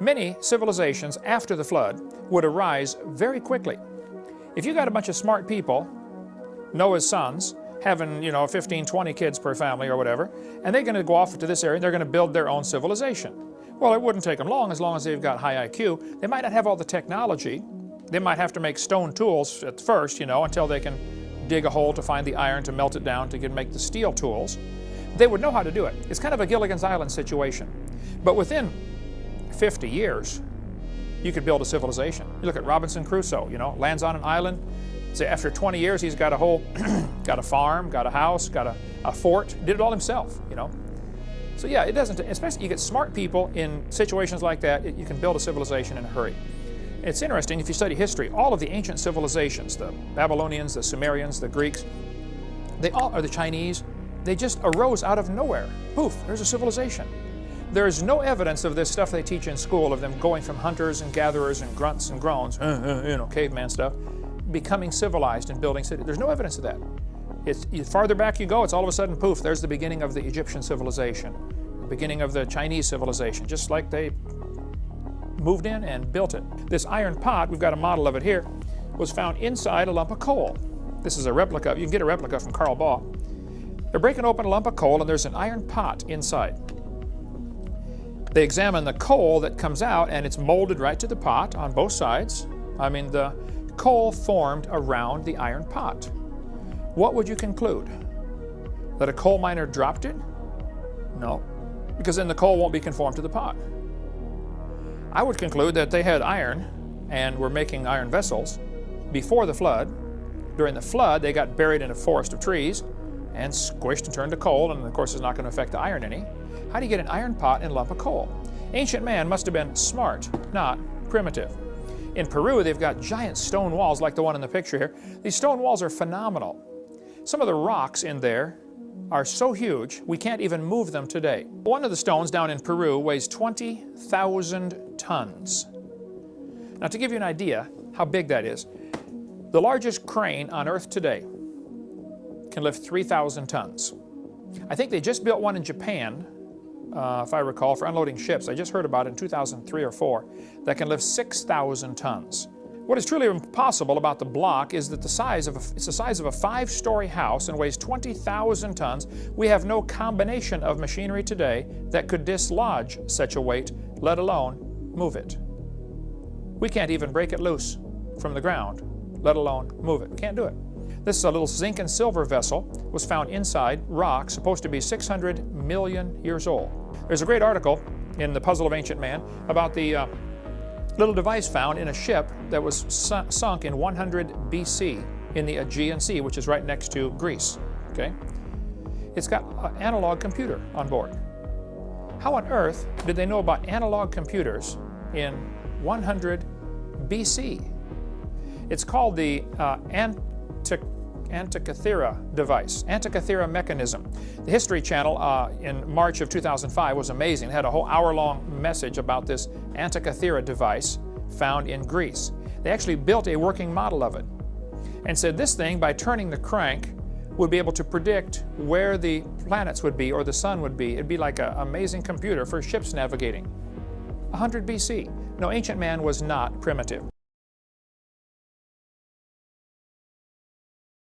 Many civilizations after the flood would arise very quickly. If you got a bunch of smart people, Noah's sons, having 15, 20 kids per family or whatever, and they're going to go off to this area and they're going to build their own civilization. Well, it wouldn't take them long as they've got high IQ. They might not have all the technology. They might have to make stone tools at first, until they can dig a hole to find the iron to melt it down to make the steel tools. They would know how to do it. It's kind of a Gilligan's Island situation. But within 50 years, you could build a civilization. You look at Robinson Crusoe, lands on an island. Say after 20 years, he's got a whole, got a farm, got a house, got a fort, did it all himself, So yeah, it doesn't, especially you get smart people in situations like that, you can build a civilization in a hurry. It's interesting, if you study history, all of the ancient civilizations, the Babylonians, the Sumerians, the Greeks, or the Chinese, they just arose out of nowhere. Poof, there's a civilization. There's no evidence of this stuff they teach in school, of them going from hunters and gatherers and grunts and groans, caveman stuff, becoming civilized and building cities. There's no evidence of that. The farther back you go, it's all of a sudden, poof, there's the beginning of the Egyptian civilization, the beginning of the Chinese civilization, just like they moved in and built it. This iron pot, we've got a model of it here, was found inside a lump of coal. This is a replica. You can get a replica from Carl Baugh. They're breaking open a lump of coal and there's an iron pot inside. They examine the coal that comes out and it's molded right to the pot on both sides. I mean, the coal formed around the iron pot. What would you conclude? That a coal miner dropped it? No, because then the coal won't be conformed to the pot. I would conclude that they had iron and were making iron vessels before the flood. During the flood, they got buried in a forest of trees and squished and turned to coal, and of course it's not going to affect the iron any. How do you get an iron pot and a lump of coal? Ancient man must have been smart, not primitive. In Peru, they've got giant stone walls like the one in the picture here. These stone walls are phenomenal. Some of the rocks in there are so huge, we can't even move them today. One of the stones down in Peru weighs 20,000 tons. Now, to give you an idea how big that is, the largest crane on Earth today can lift 3,000 tons. I think they just built one in Japan, if I recall, for unloading ships. I just heard about it in 2003 or 4, that can lift 6,000 tons. What is truly impossible about the block is that it's the size of a 5-story house and weighs 20,000 tons. We have no combination of machinery today that could dislodge such a weight, let alone move it. We can't even break it loose from the ground, let alone move it. We can't do it. This is a little zinc and silver vessel, was found inside rock, supposed to be 600 million years old. There's a great article in The Puzzle of Ancient Man about the little device found in a ship that was sunk in 100 BC in the Aegean Sea, which is right next to Greece. Okay? It's got an analog computer on board. How on earth did they know about analog computers in 100 BC? It's called the Antikythera device, Antikythera mechanism. The History Channel in March of 2005 was amazing. It had a whole hour-long message about this Antikythera device found in Greece. They actually built a working model of it and said this thing, by turning the crank, would be able to predict where the planets would be or the sun would be. It'd be like an amazing computer for ships navigating. 100 BC. No, ancient man was not primitive.